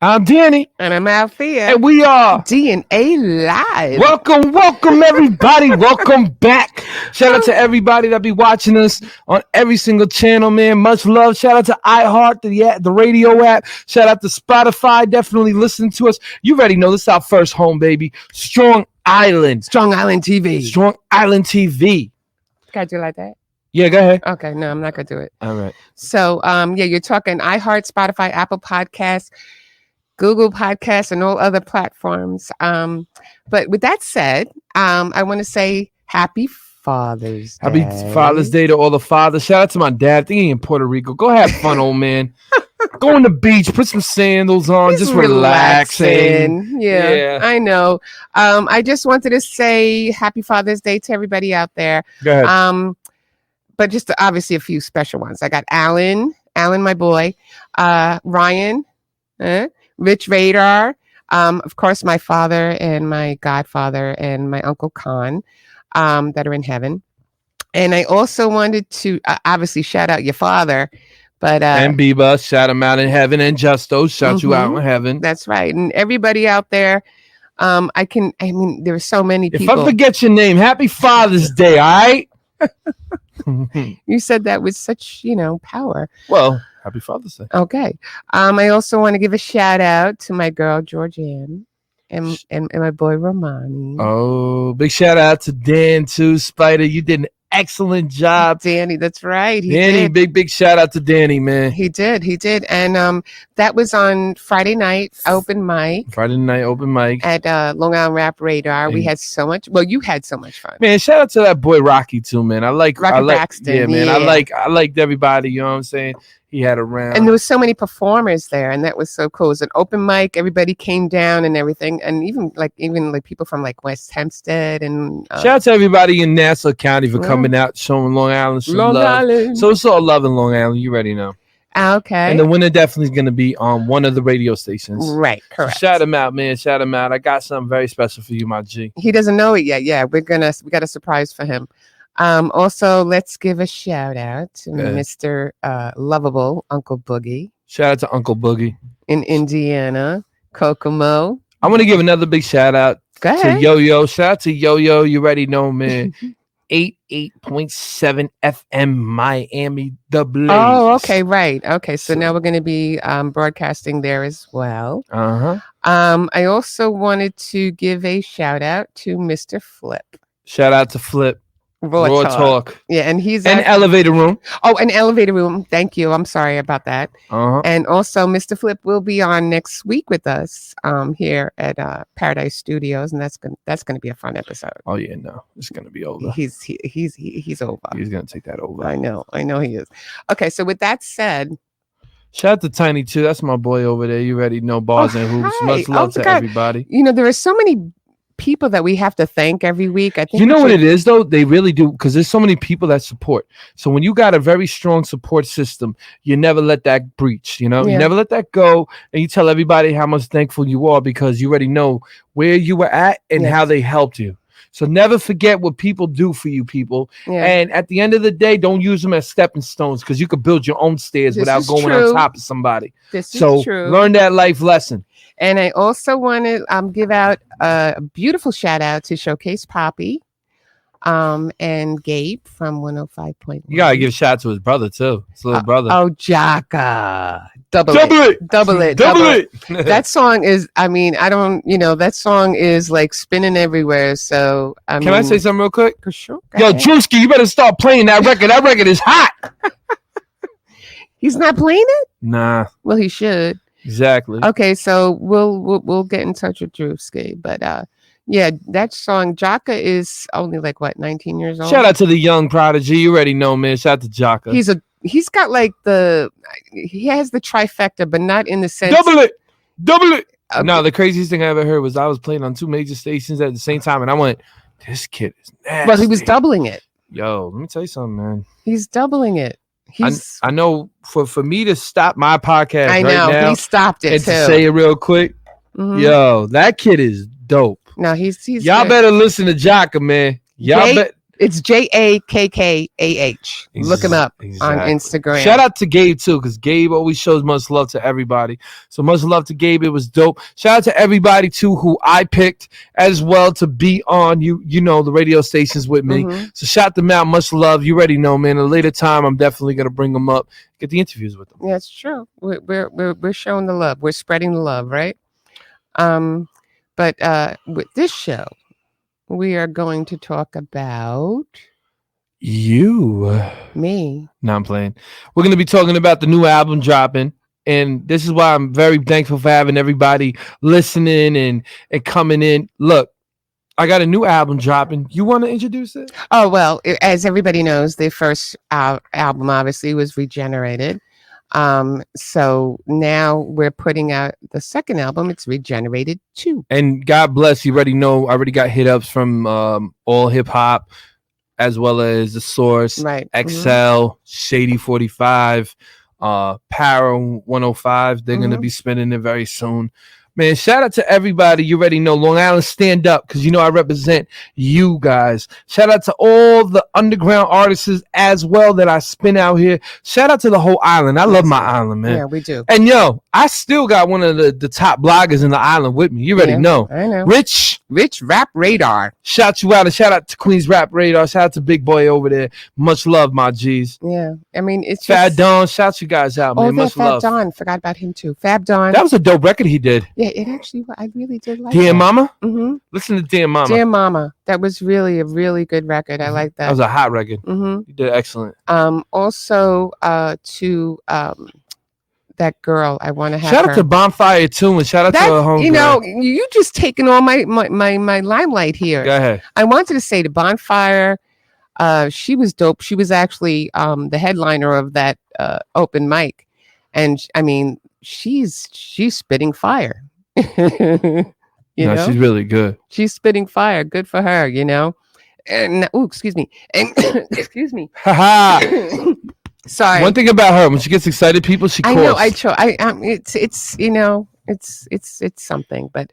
I'm Danny. And I'm Althea. And we are DNA Live. Welcome, everybody. Welcome back. Shout out to everybody that be watching us on every single channel, man. Much love. Shout out to iHeart, the radio app. Shout out to Spotify. Definitely listen to us. You already know this is our first home, baby. Strong Island. Strong Island TV. Strong Island TV. Can I do like that? Yeah, go ahead. Okay, no, I'm not going to do it. All right. So, you're talking iHeart, Spotify, Apple Podcasts, Google Podcasts, and all other platforms. But with that said, I want to say Happy Father's Day. Happy Father's Day to all the fathers. Shout out to my dad. I think he's in Puerto Rico. Go have fun, old man. Go on the beach. Put some sandals on. Just relaxing. Yeah, I know. I just wanted to say Happy Father's Day to everybody out there. Go ahead. But just obviously a few special ones. I got Alan, my boy, Ryan, Rich Radar, of course, my father and my godfather and my Uncle Khan that are in heaven. And I also wanted to obviously shout out your father. But and Biba, shout him out in heaven. And Justo, shout you out in heaven. That's right. And everybody out there, there are so many people. If I forget your name, Happy Father's Day, all right? You said that with such, power. Well, Happy Father's Day. Okay. I also want to give a shout out to my girl Georgianne and my boy Romani. Oh, big shout out to Dan too, Spider. You did an excellent job. Danny, that's right. Danny, big shout out to Danny, man. He did. And that was on Friday night open mic. At Long Island Rap Radar. We had so much. Well, you had so much fun. Man, shout out to that boy Rocky too, man. Rocky Braxton. Yeah, man. Yeah. I liked everybody, you know what I'm saying? He had a round. And there was so many performers there, and that was so cool. It was an open mic. Everybody came down and everything. And even people from like West Hempstead and shout out to everybody in Nassau County for coming out, showing Long Island some love. Island. So it's all love in Long Island. You already know. Okay. And the winner definitely is going to be on one of the radio stations. Right, correct. So shout him out, man. Shout him out. I got something very special for you, my G. He doesn't know it yet. Yeah, we got a surprise for him. Also, let's give a shout out to Mr. Lovable Uncle Boogie. Shout out to Uncle Boogie in Indiana, Kokomo. I want to give another big shout out to Yo-Yo. Shout out to Yo-Yo. You already know, man. 88.7 FM Miami, the Blaze. Oh, okay, right. Okay, so now we're going to be broadcasting there as well. I also wanted to give a shout out to Mr. Flip. Shout out to Flip. Raw Talk. Yeah, and he's an Elevator Room. Oh, an Elevator Room. Thank you. I'm sorry about that. And also, Mr. Flip will be on next week with us here at Paradise Studios, and that's gonna be a fun episode. Oh yeah, no, it's gonna be over. He's over. He's gonna take that over. I know he is. Okay, so with that said. Shout out to Tiny too. That's my boy over there. You already know Bars and Hoops. Much love to everybody. There are so many people that we have to thank every week. I think what it is though, they really do, because there's so many people that support. So when you got a very strong support system, you never let that breach, you never let that go, and you tell everybody how much thankful you are because you already know where you were at and how they helped you. So never forget what people do for you, people. And at the end of the day, don't use them as stepping stones, because you could build your own stairs without going on top of somebody. This is true. Learn that life lesson. And I also want to give out a beautiful shout out to Showcase Poppy and Gabe from 105.1. You got to give a shout out to his brother, too. His little brother. Oh, Jaka. Double it. That song is, that song is like spinning everywhere. So, Can I say something real quick? For sure. Yo, Drewski, you better start playing that record. That record is hot. He's not playing it? Nah. Well, he should. Exactly. Okay, so we'll get in touch with Drewski, but that song Jaka is only like 19 years old. Shout out to the young prodigy. You already know, man. Shout out to Jaka. He's got like he has the trifecta, but not in the sense. Double it. Okay. No, the craziest thing I ever heard was I was playing on two major stations at the same time, and I went, "This kid is nasty." Well, he was doubling it. Yo, let me tell you something, man. He's doubling it. I know for me to stop my podcast now, he stopped it and too. To say it real quick, yo, that kid is dope. No, he's Y'all good. better listen to Jaka, man. Y'all bet. It's JAKKAH. Look him up on Instagram. Shout out to Gabe too, because Gabe always shows much love to everybody. So much love to Gabe. It was dope. Shout out to everybody too who I picked as well to be on the radio stations with me. Mm-hmm. So shout them out. Much love. You already know, man. At a later time, I'm definitely gonna bring them up. Get the interviews with them. Yeah, it's true. We're showing the love. We're spreading the love, right? But with this show, we are going to talk about me. No, I'm playing. We're going to be talking about the new album dropping. And this is why I'm very thankful for having everybody listening and coming in. Look, I got a new album dropping. You want to introduce it? Oh, well, as everybody knows, the first album obviously was Regenerated. So now we're putting out the second album. It's Regenerated 2. And God bless, you already know, I already got hit ups from All Hip Hop as well as The Source, right? XL, Shady 45, Para 105. They're going to be spinning it very soon. Man, shout out to everybody. You already know Long Island stand up because I represent you guys. Shout out to all the underground artists as well that I spin out here. Shout out to the whole island. I love my island, man. Yeah, we do. And I still got one of the top bloggers in the island with me. You already know. I know. Rich Rap Radar. Shout you out and shout out to Queens Rap Radar. Shout out to Big Boy over there. Much love, my G's. Yeah, I mean it's Fab Don. Shout you guys out, man. Much love. Fab Don. Forgot about him too. Fab Don. That was a dope record he did. Yeah, it actually. I really did like. Dear Mama. Mm-hmm. Listen to Dear Mama. Dear Mama. That was really a really good record. I like that. That was a hot record. Mm-hmm. You did excellent. Also, to that girl, I want to have. Shout out to Bonfire too, and shout out to her home. You just taking all my limelight here. Go ahead. I wanted to say to Bonfire, she was dope. She was actually the headliner of that open mic, and I mean, she's spitting fire. She's really good. She's spitting fire. Good for her. And excuse me. And excuse me. Haha. Sorry. One thing about her, when she gets excited, people she calls. I know. It's something. But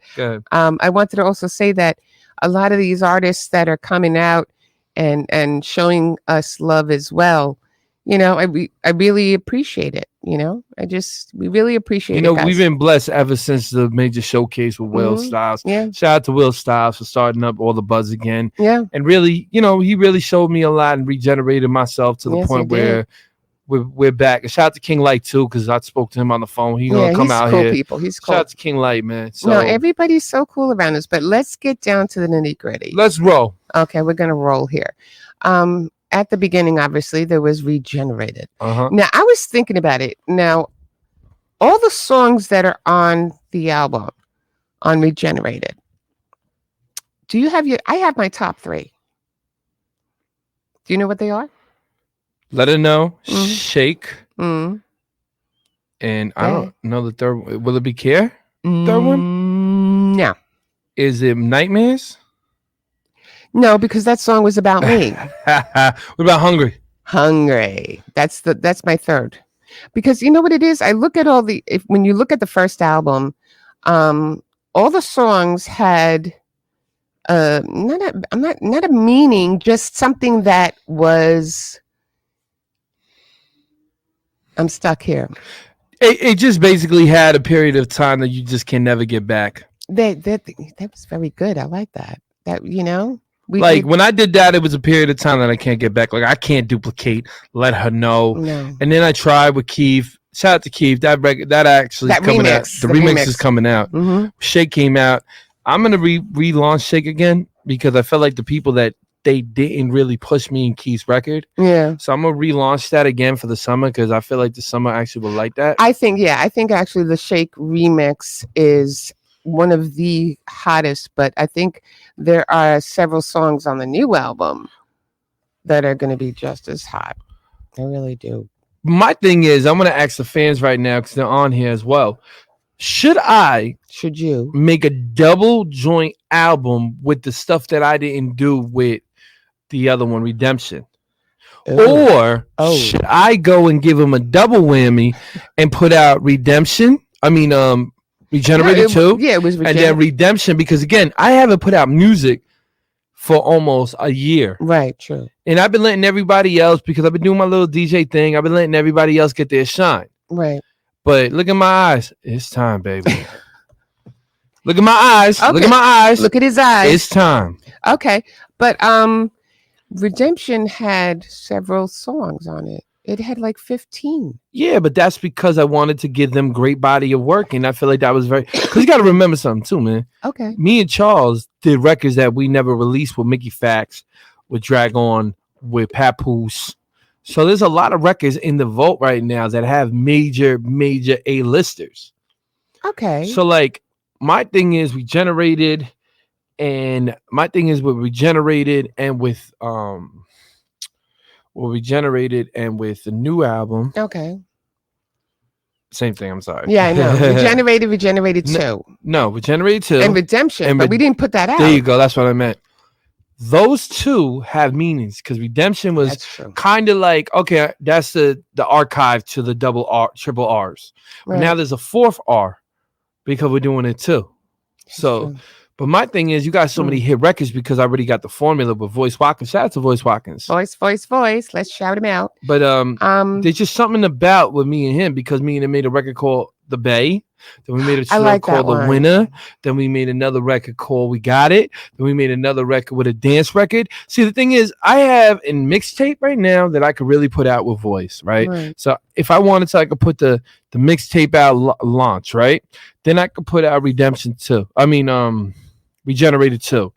I wanted to also say that a lot of these artists that are coming out and showing us love as well. I really appreciate it. We really appreciate it. We've been blessed ever since the major showcase with Will Styles. Yeah. Shout out to Will Styles for starting up all the buzz again. Yeah. And really, he really showed me a lot and regenerated myself to the point where we're back. And shout out to King Light too, because I spoke to him on the phone. He's gonna come out cool here. People. He's cool. Shout out to King Light, man. So no, everybody's so cool around us. But let's get down to the nitty-gritty. Let's roll. Okay, we're gonna roll here. At the beginning, obviously, there was Regenerated. Now, I was thinking about it. Now, all the songs that are on the album, on Regenerated, do you have I have my top 3. Do you know what they are? Let Her Know, Shake, Mm-hmm. and I don't know the third. Will It Be Care? Third one? No. Is it Nightmares? No, because that song was about me. What about Hungry? Hungry. That's my third. Because you know what it is? I look at when you look at the first album, all the songs had not a meaning, just something that was. I'm stuck here. It just basically had a period of time that you just can never get back. That was very good. I like that. When I did that, it was a period of time that I can't get back. Like I can't duplicate Let Her Know. No. And then I tried with Keith. Shout out to Keith. That actually is coming out. The remix is coming out. Mm-hmm. Shake came out. I'm gonna relaunch Shake again because I felt like the people that they didn't really push me in Keith's record. Yeah. So I'm gonna relaunch that again for the summer because I feel like the summer actually will like that. I think actually the Shake remix is one of the hottest, but I think there are several songs on the new album that are going to be just as hot. I really do. My thing is, I'm going to ask the fans right now because they're on here as well. Should you make a double joint album with the stuff that I didn't do with the other one, Redemption? Or should I go and give them a double whammy and put out Redemption? Regenerated No, 2. Yeah, it was And then Redemption, because again, I haven't put out music for almost a year. Right, true. And I've been letting everybody else, because I've been doing my little DJ thing, I've been letting everybody else get their shine. Right. But look at my eyes. It's time, baby. Look at my eyes. Okay. Look at my eyes. Look at his eyes. It's time. Okay. But Redemption had several songs on it. It had like 15. Yeah, but that's because I wanted to give them great body of work. And I feel like that was very, because you got to remember something too, man. Okay. Me and Charles did records that we never released with Mickey Fax, with Drag On, with Papoose. So there's a lot of records in the vault right now that have major A-listers. Okay. So like my thing is Regenerated, and my thing is with Regenerated and with Regenerated and with the new album. Okay. Same thing, I'm sorry. Yeah, I know. Regenerated 2. No, Regenerated 2. And Redemption, but we didn't put that out. There you go. That's what I meant. Those two have meanings, because Redemption was kind of like, okay, that's the archive to the triple R's. Right. But now there's a fourth R because we're doing it too. So, but my thing is, you got so many hit records because I already got the formula with Voice Watkins. Shout out to Voice Watkins. Voice. Let's shout him out. But there's just something about with me and him, because me and him made a record called The Bay. Then we made a track called The Winner. Then we made another record called We Got It. Then we made another record with a dance record. See, the thing is, I have a mixtape right now that I could really put out with Voice, right? So if I wanted to, I could put the mixtape out launch, right? Then I could put out Redemption 2. I mean, Regenerated 2.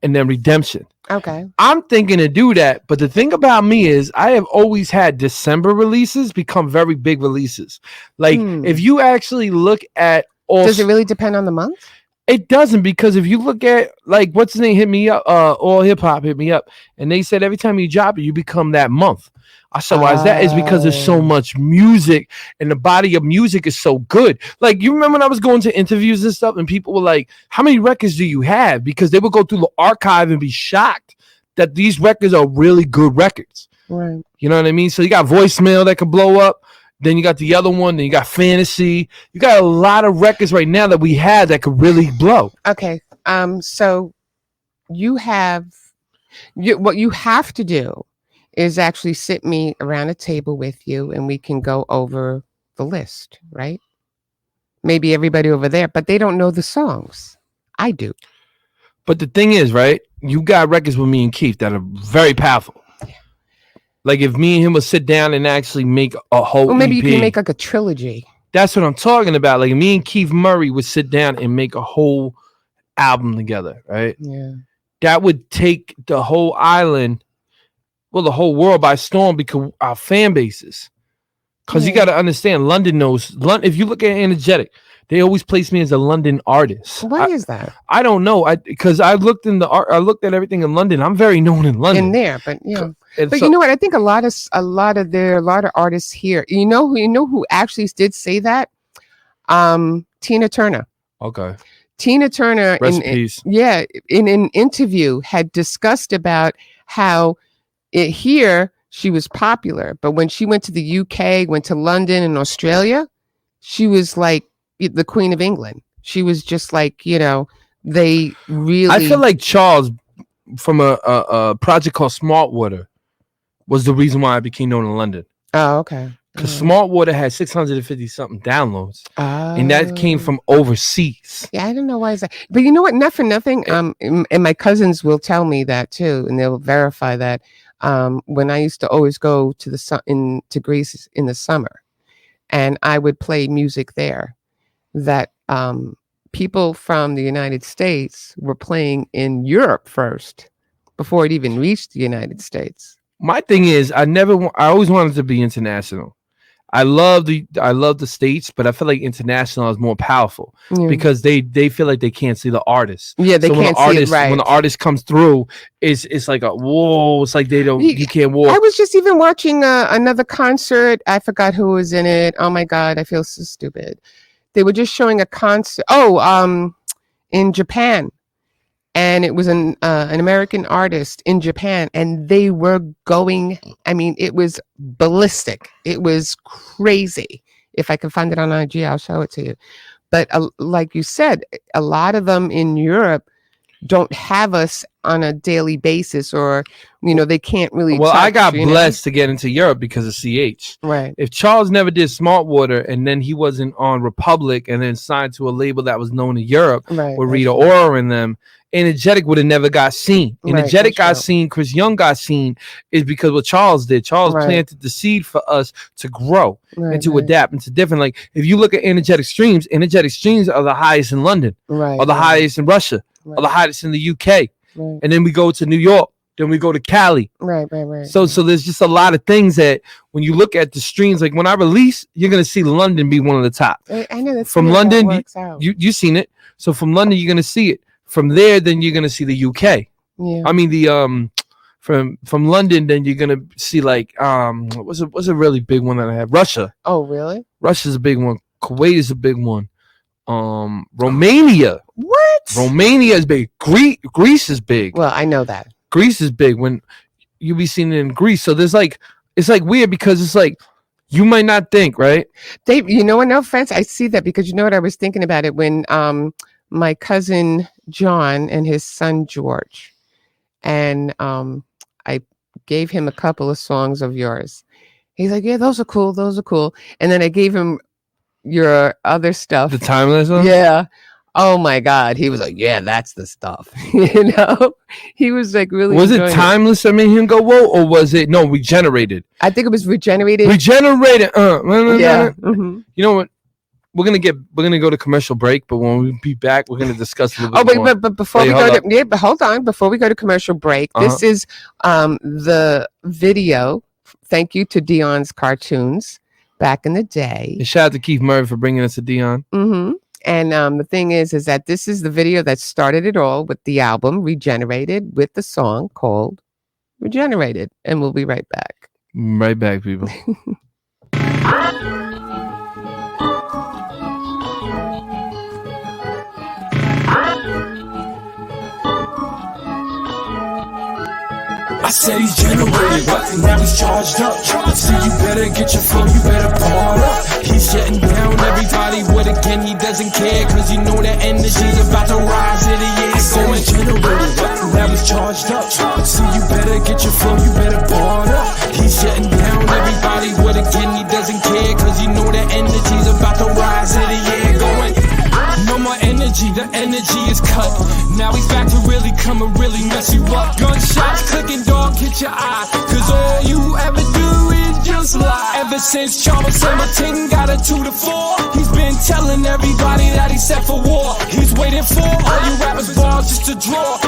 And then Redemption. Okay. I'm thinking to do that, but the thing about me is I have always had December releases become very big releases. Like if you actually look at all, does it really depend on the month? It doesn't, because if you look at like what's his name hit me up, All Hip Hop hit me up, and they said every time you drop it, you become that month. I said, why is that? Is because there's so much music, and the body of music is so good. Like, you remember when I was going to interviews and stuff, and people were like, how many records do you have? Because they would go through the archive and be shocked that these records are really good records. Right. You know what I mean? So you got Voicemail that could blow up. Then you got the other one. Then you got Fantasy. You got a lot of records right now that we have that could really blow. Okay. So what you have to do is actually sit me around a table with you, and we can go over the list, right? Maybe everybody over there, but they don't know the songs. I do. But the thing is, right, you got records with me and Keith that are very powerful. Like if me and him would sit down and actually make a whole maybe EP, you can make like a trilogy. That's what I'm talking about. Like me and Keith Murray would sit down and make a whole album together, right? Yeah. That would take the whole island, well, the whole world by storm, because our fan bases. Because you got to understand, London knows. If you look at Energetic, they always place me as a London artist. Why is that? I don't know. Because I looked in the art. I looked at everything in London. I'm very known in London. In there, but yeah. But you know what? I think a lot of artists here. You know who actually did say that? Tina Turner. Okay. Tina Turner, Rest in peace. In an interview, had discussed about how here she was popular, but when she went to the UK, went to London and Australia, she was like the Queen of England. She was just like, they really. I feel like Charles from a project called Smart Water was the reason why I became known in London. Oh, okay. Because Smart Water had 650 something downloads, and that came from overseas. Yeah, I don't know why is that, but you know what? Not for nothing. And my cousins will tell me that too, and they'll verify that. When I used to always go to to Greece in the summer, and I would play music there, that people from the United States were playing in Europe first before it even reached the United States. My thing is, I always wanted to be international. I love the States, but I feel like international is more powerful because they feel like they can't see the artist. Yeah, they can't see it, right. When the artist comes through, it's like a whoa. It's like you can't walk. I was just even watching another concert. I forgot who was in it. Oh my God, I feel so stupid. They were just showing a concert. In Japan. And it was an American artist in Japan, and they were going. I mean, it was ballistic. It was crazy. If I can find it on IG, I'll show it to you. But like you said, a lot of them in Europe don't have us on a daily basis, or they can't really. Well, touch, I got blessed to get into Europe because of CH. Right. If Charles never did Smart Water and then he wasn't on Republic and then signed to a label that was known in Europe with Rita Ora and them, Energetic would have never got seen. Energetic got seen, Chris Young got seen, is because what Charles did. Charles planted the seed for us to grow and to adapt into different. Like if you look at Energetic streams are the highest in London, are the highest in Russia, are the highest in the UK, and then we go to New York, then we go to Cali. Right. So there's just a lot of things that when you look at the streams, like when I release, you're gonna see London be one of the top. I know that's from London. You've seen it. So from London, you're gonna see it. From there, then you're gonna see the UK. Yeah. I mean the from London, then you're gonna see like what's a really big one that I have? Russia. Oh, really? Russia's a big one. Kuwait is a big one. Romania. What? Romania is big. Greece is big. Well, I know that. Greece is big when you be seen it in Greece. So there's like it's like weird because it's like you might not think, right? Dave, no offense, I see that because what I was thinking about it when my cousin John and his son George, and I gave him a couple of songs of yours. He's like, yeah, those are cool. And then I gave him your other stuff. The Timeless one? Yeah. Oh my God. He was like, yeah, that's the stuff. He was like really. Was it Timeless that made him go whoa, or was it Regenerated? I think it was Regenerated. Regenerated. Yeah. Mm-hmm. You know what? We're gonna go to commercial break, but when we be back, we're gonna discuss a little bit more. But before but hold on. Before we go to commercial break, this is the video. Thank you to Dion's cartoons back in the day. And shout out to Keith Murray for bringing us to Dion. Mm-hmm. And the thing is that this is the video that started it all with the album Regenerated with the song called Regenerated. And we'll be right back. Right back, people. I said he's generated, but now he's charged up. So you better get your flow, you better bar up. He's shutting down everybody with a gun, he doesn't care, cause you know that energy's about to rise in the air. So he's generated, but now he's charged up. So you better get your flow, you better bar up. He's shutting down everybody with a gun, he doesn't care, cause you know that energy's about to rise in the air. Going, no more energy, the energy is cut. Now he's back to really come and really mess you up. Gunshots clicking, dog, hit your eye, cause all you ever do is just lie. Ever since Charles Hamilton got a 2 to 4, he's been telling everybody that he's set for war. He's waiting for all you rappers' balls just to draw.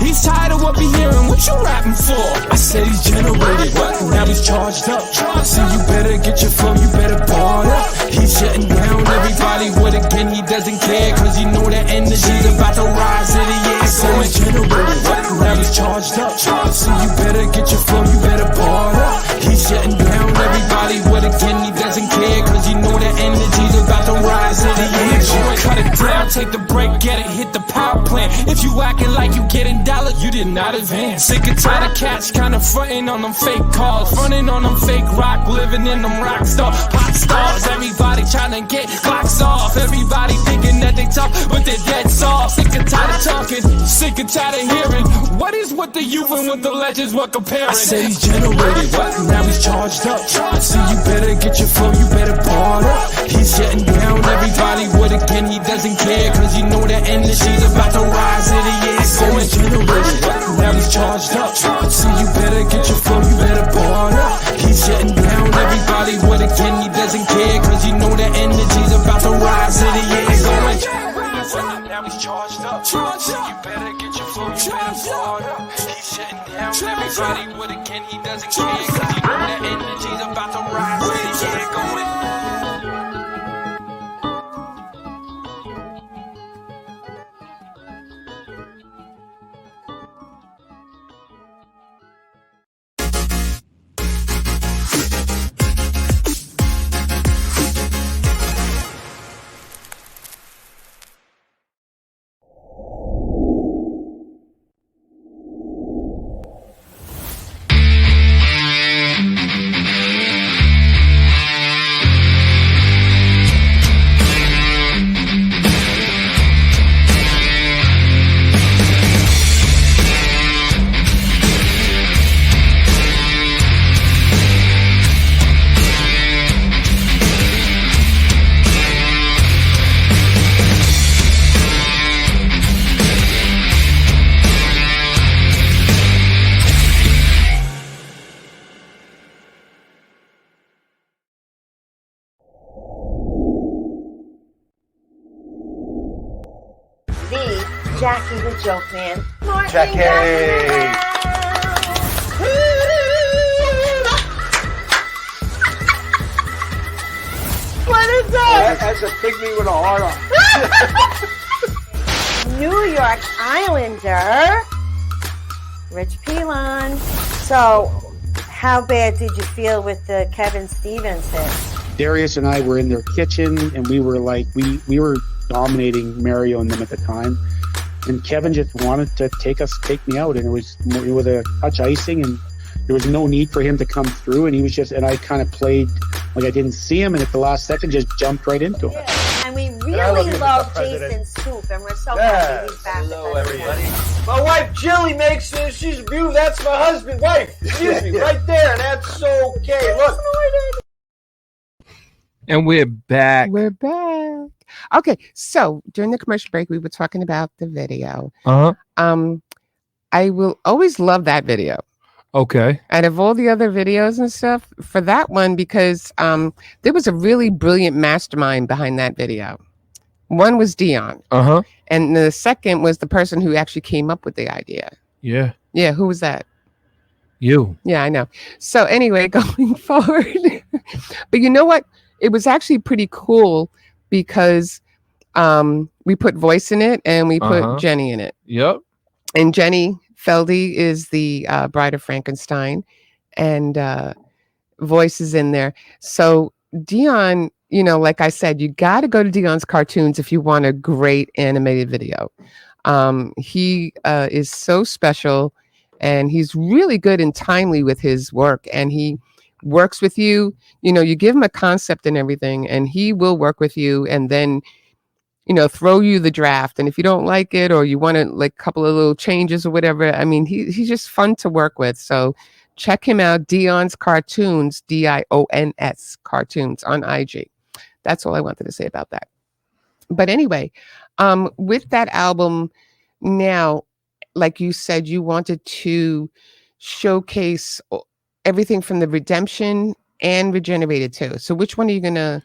He's tired of what we hearing, what you rapping for? I said he's generated, but now he's charged up. So you better get your flow, you better bar up. He's shutting down everybody with a gun, he doesn't care, cause you know that energy's about to rise in the air. So he's generated, but now he's charged up. So you better get your flow, you better bar up. He's shutting down everybody with a gun, he doesn't care, cause you know that energy's about to rise in the air. Cut it down, take the break, get it, hit the power plant. If you acting like you getting dollars, you did not advance. Sick and tired of cats kinda frontin' on them fake cars, frontin' on them fake rock, living in them rock stars, pop stars. Everybody tryna get clocks off, everybody thinking that they tough, but they're dead soft. Sick and tired of talking, sick and tired of hearing. What is with the youth and what the legends were comparing? I said he's generated, but now he's charged up. So you better get your flow, you better bar up. He's shutting down everybody with a gun, he doesn't care, cause you know that energy's about to rise in the air. So he's generated, but now he's charged up. So you better get your flow, you better bar up. He's shutting down everybody with a gun, he doesn't care, cause you know that energy's about to rise in the air. Now he's charged up. So you better get your flow, you better bar up. He's shutting down everybody with a gun, he doesn't care, cause you know that energy's about to rise in the air. Going. Jackie the Joke Man. Martin Jackie. What is that? That's a pygmy with a heart on. New York Islander, Rich Pilon. So, how bad did you feel with the Kevin Stevens hit? Darius and I were in their kitchen, and we were like, we were dominating Mario and them at the time. And Kevin just wanted to take me out, and it was with a touch icing, and there was no need for him to come through. And he was just, and I kind of played like I didn't see him, and at the last second, just jumped right into it. And we really love Jason Scoop, and we're so happy he's back. Hello, everybody. My wife Jilly makes she's view. That's my husband, wife. Excuse me, right there. And that's okay. Look. And we're back. We're back. Okay, so during the commercial break, we were talking about the video. I will always love that video. Okay. Out of all the other videos and stuff, for that one, because there was a really brilliant mastermind behind that video. One was Dion. And the second was the person who actually came up with the idea. Yeah. Yeah, who was that? You. Yeah, I know. So anyway, going forward. But you know what? It was actually pretty cool because we put voice in it and we put Jenny in it. Yep. And Jenny Feldy is the Bride of Frankenstein, and voice is in there. So Dion, you know, like I said, you got to go to Dion's cartoons if you want a great animated video. He is so special, and he's really good and timely with his work, and he works with you. You know, you give him a concept and everything, and he will work with you, and then, you know, throw you the draft. And if you don't like it, or you want to like a couple of little changes or whatever, I mean, he's just fun to work with. So check him out. Dion's Cartoons, Dion's Cartoons on IG. That's all I wanted to say about that. But anyway, with that album now, like you said, you wanted to showcase everything from the Redemption and Regenerated too. So which one are you going to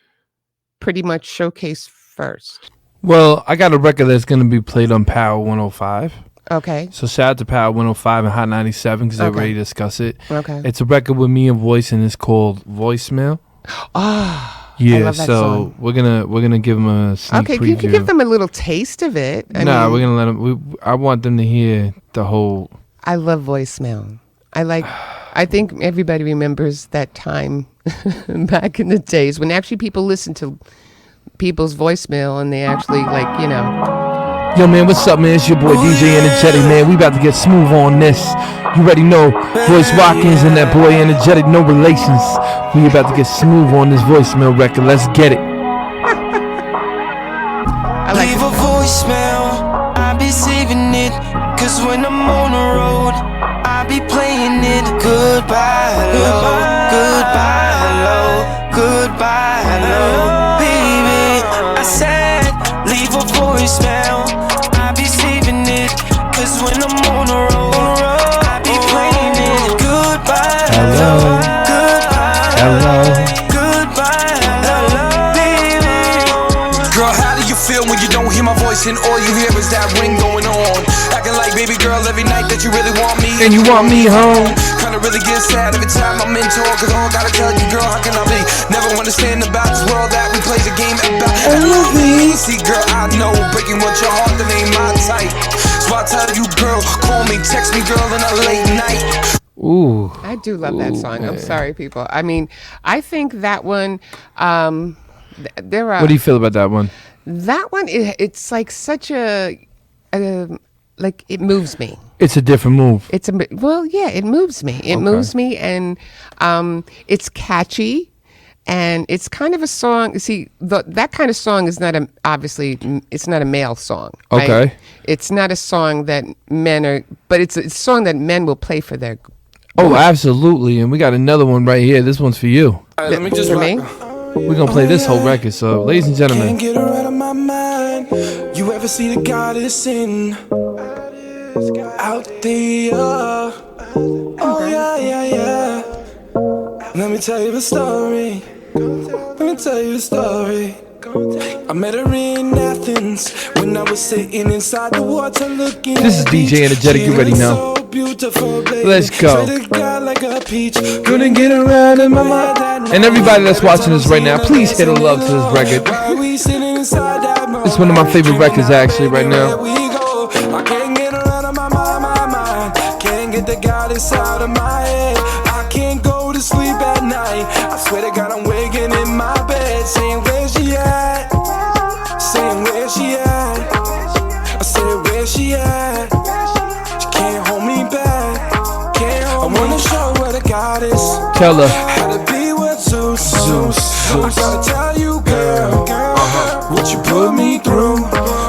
pretty much showcase first? Well, I got a record that's going to be played on Power 105. Okay. So shout out to Power 105 and Hot 97 because they're ready to discuss it. Okay. It's a record with me and Voice, and it's called Voicemail. Ah. Yeah, I love that song. we're gonna give them a sneak preview. preview. You can give them a little taste of it. We're gonna let them. I want them to hear the whole. I love Voicemail. I think everybody remembers that time back in the days when actually people listened to people's voicemail and they actually like, you know. Yo, man, what's up, man? It's your boy DJ Energetic, man. We about to get smooth on this. You already know Voice Watkins and that boy Energetic, no relations. We about to get smooth on this voicemail record. Let's get it. Leave a voicemail, I be saving it. Cause when I'm on the road, I be playing it. Goodbye, hello, goodbye, hello, goodbye, hello. Baby, I said, leave a voicemail, I be saving it. Cause when I'm on the road, I be playing it. Goodbye, hello, goodbye, hello, goodbye, hello, baby. Girl, how do you feel when you don't hear my voice and all you hear is that ring going on? Acting like baby girl every night that you really want me and you want me home. Kinda really get sad every time I'm in talk. Cause all I gotta tell you, girl, how can I be? Never understand about this world that we play the game about. See, girl, I know breaking what your heart, that ain't my type. So I tell you, girl, call me, text me, girl, in a late night. Ooh, I do love that song. Man. I'm sorry, people. I mean, I think that one. There are. What do you feel about that one? That one, it's like such a. Like it moves me. It's a different move. It moves me. It moves me, and it's catchy, and it's kind of a song. See, that kind of song is not it's not a male song. Right? Okay. It's not a song that men are, but it's a song that men will play for their. Oh, absolutely, and we got another one right here. This one's for you. Let me just for me. We're gonna play this whole record. So, ladies and gentlemen, can't get her out of my mind. You ever see the goddess in? Out there, oh yeah. Let me tell you the story. I met her in Athens when I was sitting inside the water looking. This is DJ Energetic, you already know. Let's go. Couldn't get around in my mind. And everybody that's watching this right now, please hit a love to this record. It's one of my favorite records actually right now. I can't get around in my mind. Can't get the goddess out of my head. I can't go to sleep at night. I swear to God I'm waking in my bed, saying where she at? Saying where she at? I said where she at? She can't hold me back. I wanna show her the goddess. Tell her. How to be with Zeus. I gotta tell you, girl, what you put me through.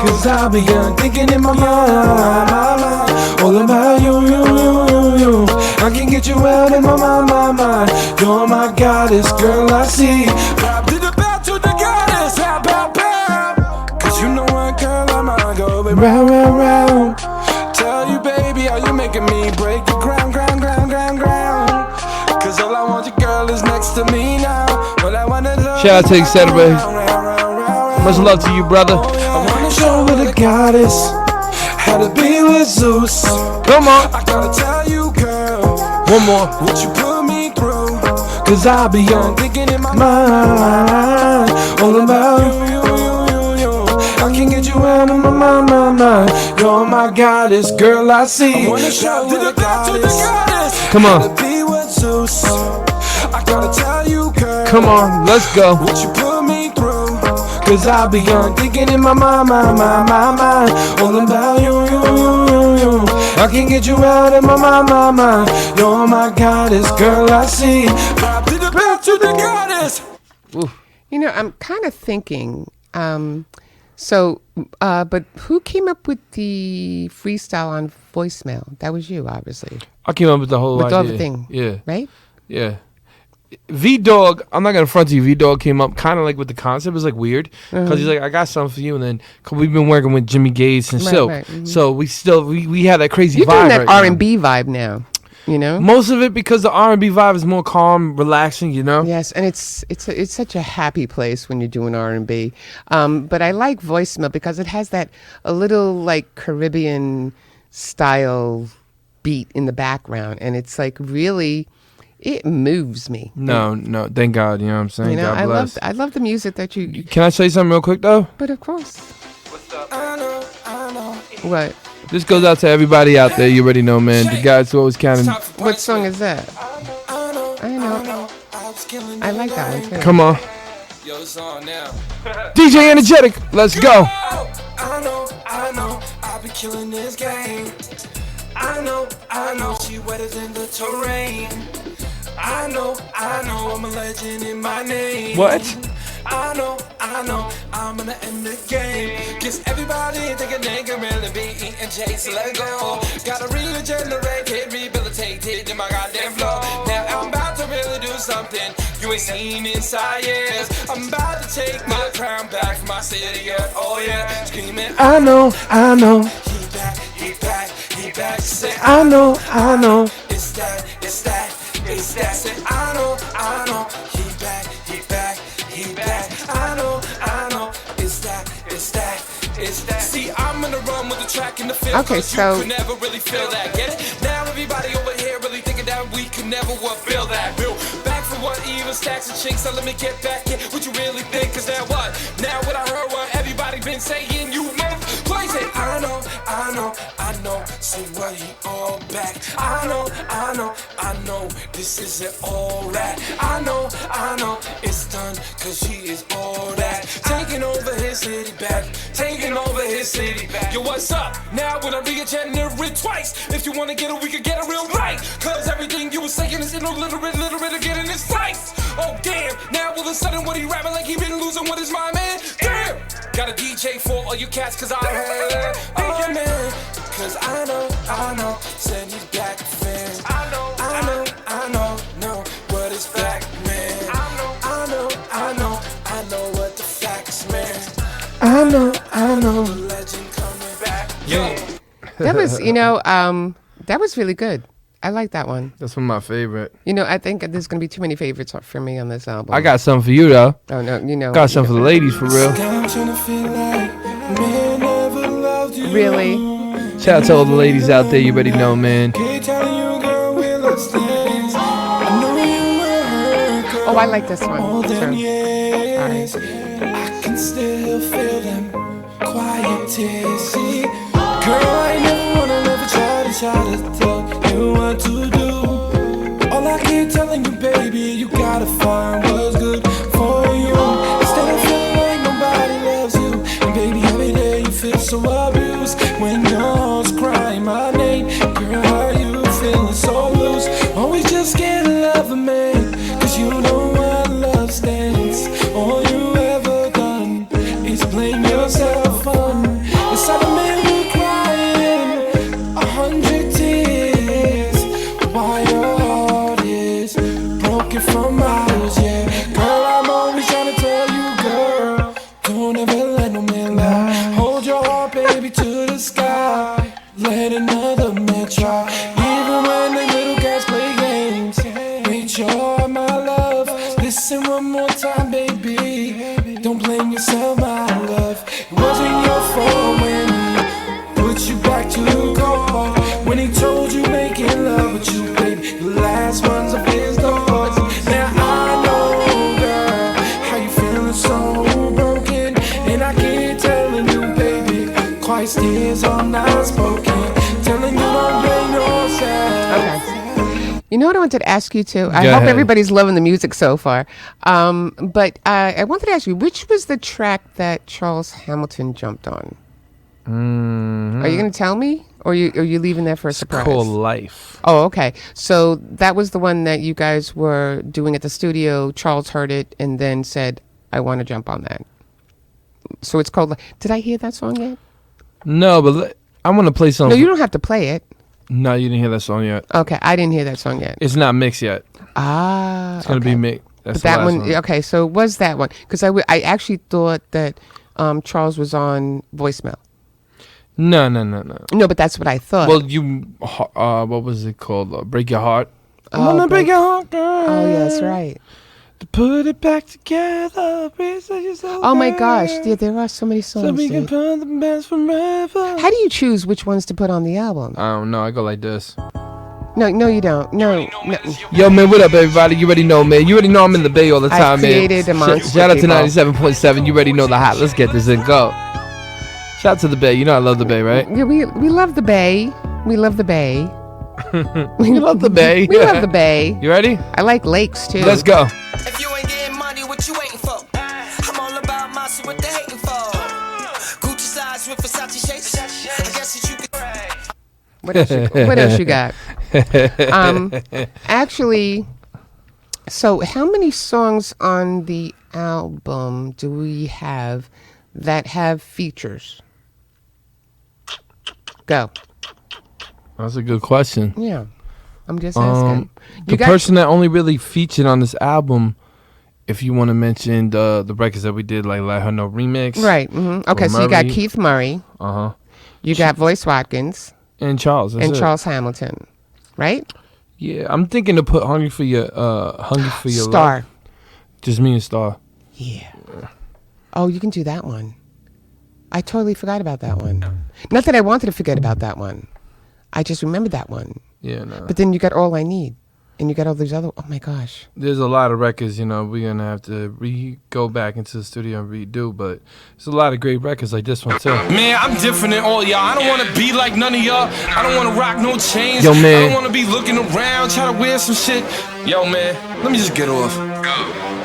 Cause I begun thinking in my mind, all about you. I can get you out in my mind. You're my goddess, girl, I see. Bow to the bow to the goddess, how about bow? Cause you know what, girl, I'm gonna go round. Tell you, baby, how you making me break the ground. Cause all I want, your girl, is next to me now. Well, I wanna love. Shout out to Etc. Much love to you, brother. I wanna show her the goddess how to be with Zeus. Come on. I gotta tell you, girl, One more. what you put me through. Cause I be on thinking in my mind, all about you. I can get you out of my mind. You're my goddess, girl, I see. I wanna show her the goddess. Come on. How to be with Zeus. I gotta tell you, girl. Come on, let's go. What you put me through. Cause I be on thinking in my mind, all about you. I can get you out of my mind. You're my goddess, girl, I see. Bow to the goddess. You know, I'm kind of thinking, but who came up with the freestyle on voicemail? That was you, obviously. I came up with the whole With idea. all the thing. Yeah. Right? Yeah. V-Dog, I'm not going to front to you. V-Dog came up kind of like with the concept. It was like weird. Because he's like, I got something for you. And then, cause we've been working with Jimmy Gates and Right, Silk. right, mhm. So we had that crazy You're vibe doing that right R&B vibe now, you know? Most of it because the R&B vibe is more calm, relaxing, you know? Yes, and it's such a happy place when you're doing R&B. But I like voicemail because it has that a little like Caribbean style beat in the background, and it's like really, it moves me. No, thank God, you know what I'm saying? You know, God bless. I love the music that you. Can I say something real quick though? But of course. I know. What? This goes out to everybody out there. You already know, man. The guys who always counting. What song is that? I know. I like that one too. Come on. Yo, it's on now. DJ Energetic, let's go. I know, I'll be killing this game. I know, she wetter than the terrain. I know, I'm a legend in my name. What? I know, I'm gonna end the game. Guess everybody thinking they can really be eating J's, so let go. Gotta regenerate it, rehabilitate it in my goddamn flow. Now I'm about to really do something you ain't seen inside years. I'm about to take my crown back from my city, yeah, oh yeah. Screaming, I know. he back. Say, I know. it's that. Say, I know, he back. I know, it's that. See, I'm gonna run with the track in the field. Okay, so you could never really feel that. Get it? Now everybody over here really thinking that we could never feel that. Bill, back for what? Even stacks and chinks. So let me get back in. What you really think? Cause now what? Now what I heard, what everybody been saying, you move. Place it. I know. See what he all back. I know. This isn't all that. I know. It's done. Cause he is all that. Taking over his city back. Yo, what's up? Now when I regenerate twice. If you wanna get it, we can get it real right. Cause everything you was saying is in a little bit of getting his slice. Oh damn, now all of a sudden what he rapping like he been losing what is my man? Damn! Got a DJ for all you cats cause I heard. Oh man, cause I know, said he's back fans. I know, what is back, man. I know what the facts, man. I know. Legend coming back. Yo. that was, that was really good. I like that one. That's one of my favorite. You know, I think there's gonna be too many favorites for me on this album. I got something for you though. Oh no, you know. Got something for the ladies for real. Really? Shout out to all the ladies out there. You already know, man. Oh, I like this one. I can still feel them quiet tears. See, girl, I never wanna never try to tell you what to do. All I keep telling you, baby, you gotta find what's good for you. Instead of feeling like nobody loves you, and baby, every day you feel so abused when you're crying my name. Girl, how you feeling so loose? Always just scared to love a man, 'cause you know what love stands. All you ever done is blame yourself on. It's like a man who's crying 100 tears while your heart is broken from miles. Yeah, girl, I'm always trying to tell you, girl, don't ever let no man lie. Hold your heart, baby, to the sky. Let another man try. Even when the little guys play games, make sure my love. Listen one more time, baby. Don't blame yourself, my love. It wasn't your fault when he put you back to God. When he told you making love with you, baby, the last ones of his thoughts. Now I know, girl, how you feeling so broken, and I keep telling you, baby, Christ tears are not spoken. Telling you don't blame yourself. Okay. You know what I wanted to ask you too? I Go hope ahead. everybody's loving the music so far. But I wanted to ask you, which was the track that Charles Hamilton jumped on? Are you going to tell me? Or are you leaving that for a surprise? Called Life. Oh, okay. So that was the one that you guys were doing at the studio. Charles heard it and then said, I want to jump on that. So it's called... Did I hear that song yet? No, but I want to play No, something. you don't have to play it. No, you didn't hear that song yet. Okay, I didn't hear that song yet. It's not mixed yet. Ah, It's gonna be mixed. That's But that the last one, okay. So it was that one? Because I actually thought that Charles was on voicemail. No. No, but that's what I thought. Well, what was it called? Break Your Heart. I Oh, wanna break your heart, girl. oh, yes, right. To put it back together. Oh my gosh, yeah, there are so many songs. So we can dude. put the best forever. How do you choose which ones to put on the album? I don't know. I go like this. No, you don't. No. Yo, man, what up, everybody? You already know, man. You already know I'm in the Bay all the time, I've created a man. monster, Shout out to people. 97.7. You already know the hot. Let's get this and go. Shout out to the Bay. You know I love the Bay, right? Yeah, we love the Bay. We love the Bay. We love the Bay. We love the Bay. You ready? I like lakes too. Let's go. If you ain't getting money, what you waiting for? I'm all about Mossy, what they hating for? Gucci size with Versace shades. I guess that you could. What else you got? Actually, so how many songs on the album do we have that have features? Go. That's a good question. Yeah, I'm just asking. The person that only really featured on this album, if you want to mention the records that we did, like Let Her Know remix, Right. Okay, so you got Murray. Keith Murray. You got Voice Watkins and Charles, that's and it. Charles Hamilton, right? Yeah, I'm thinking to put Hungry for Your Star. Love. Just me and Star. Yeah. Oh, you can do that one. I totally forgot about that one. Not that I wanted to forget about that one. I just remembered that one. Yeah, no. But then you got All I Need. And you got all these other... Oh, my gosh. There's a lot of records, you know, we're going to have to go back into the studio and redo, but there's a lot of great records like this one, too. Man, I'm different than all y'all. I don't want to be like none of y'all. I don't want to rock no chains. Yo, man. I don't want to be looking around, try to wear some shit. Yo, man, let me just get off.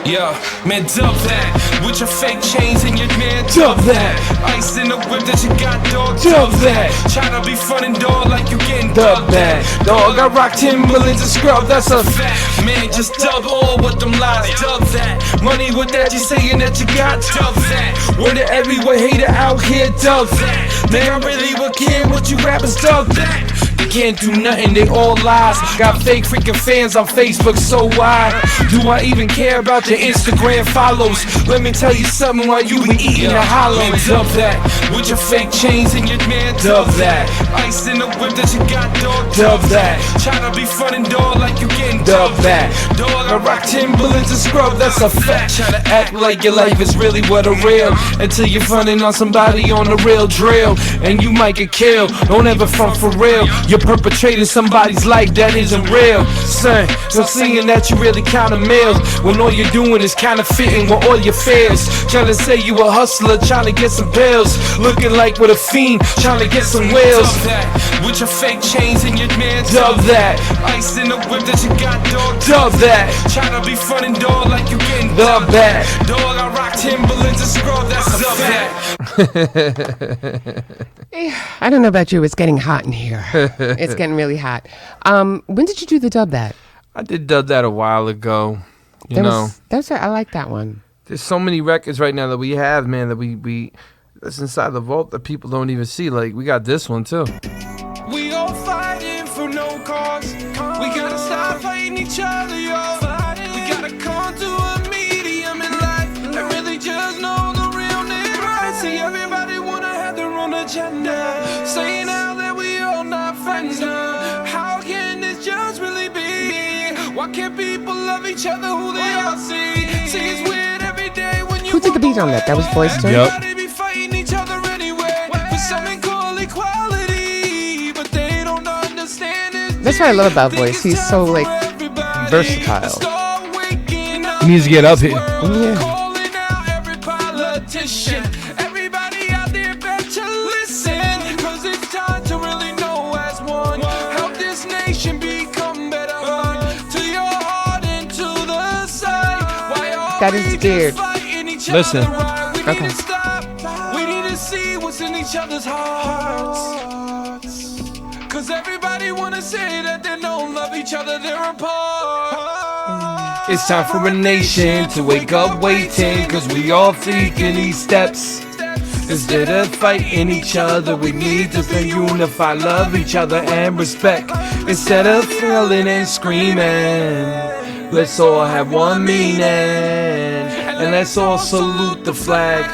Yo, man, dub that. With your fake chains and your man, dub that. Ice in the whip that you got, dog, dub that. Tryna be frontin' dog like you getting Dub dubbed that. that. Dog, I rock Timberlands and scrub, that's a fact. Man, just dub all with them lies, dub that. Money with that, you saying that you got, dub that. Word to everywhere, hater out here, dub that. Man, I really would care what you rappers, dub that. The can't do nothing, they all lies. Got fake freaking fans on Facebook, so why do I even care about your Instagram follows? Let me tell you something while you be eating a hollow. Dub that, with your fake chains and your man, dub that. Ice in the whip that you got, dog, dub that. Tryna be frontin' dog like you getting dub that. Dog, I rock Timberlands and scrub, that's a fact. Tryna act like your life is really what a real, until you're frontin' on somebody on the real drill, and you might get killed. Don't ever front for real. You're perpetrating somebody's life that isn't real. Son, so seeing that you really counting meals when all you're doing is counterfeiting with all your fears. Trying to say you a hustler, trying to get some pills, looking like with a fiend, trying to get some wheels. Dub that, with your fake chains and your man, dub that. Ice in the whip that you got, dog, dub that. Trying to be frontin' dog like you getting dub that. Dog, I rock Timberlands and scrub, that's dub that. I don't know about you. It's getting hot in here. It's getting really hot. When did you do the dub that? I did dub that a while ago. You know, I like that one. there's so many records right now that we have, man, that we that's inside the vault that people don't even see. Like, we got this one too. We all fighting for no cause. We gotta stop fighting each other, yo. We gotta come to a medium in life and really just know the realness. Right? See, everybody wanna have their own agenda, saying now that we all not friends now. How can this just really be? Why can't people love each other who they all see? See, it's weird every day when you. Who did the beat on that? That was Voice too? Yep. That's what I love about Voice. He's so like versatile. He needs to get up here. Yeah. Everybody out there better listen, 'cause it's time to really know as one. Help this nation become better. To your heart and to the side. That is weird. Listen. Okay. We need to see what's in each other's hearts. 'Cause everybody wanna say that they don't love each other, they're apart. It's time for a nation to wake up waiting, 'cause we all taking these steps. Instead of fighting each other, we need to stay unified, love each other and respect. Instead of yelling and screaming, let's all have one meaning, and let's all salute the flag.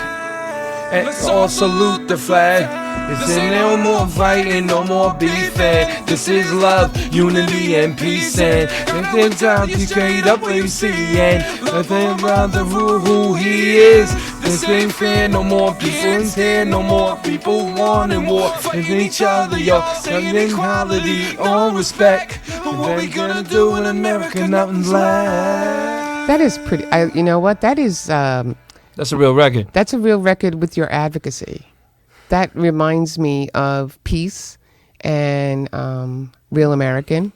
And all salute the flag. It's no more fighting, no more beefing. This is love, unity, and peace. And it's time to create up what you see. And let them brother who he is. This ain't fair, no more people in here, no more people wanting war with each other, yo. Equality, all respect. What we gonna do in America, nothing's left. That is pretty. You know what? That is. That's a real record. That's a real record with your advocacy. That reminds me of Peace and Real American.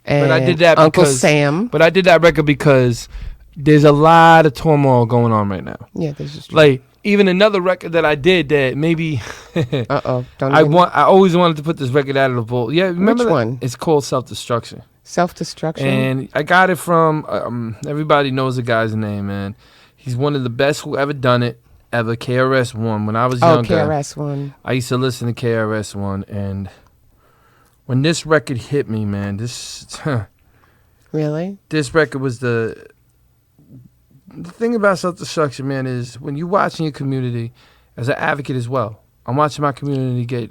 And But I did that Uncle because Sam. But I did that record because there's a lot of turmoil going on right now. Yeah, this is true. Like, even another record that I did that maybe Don't I even- always wanted to put this record out of the vault. Yeah, remember Which that? one? It's called Self-Destruction. Self-Destruction. And I got it from everybody knows the guy's name, man. He's one of the best who ever done it ever. KRS-One. When I was younger, KRS-One. I used to listen to KRS-One, and when this record hit me, man, this Really? this record was the thing about Self-Destruction, man, is when you watching your community as an advocate as well. I'm watching my community get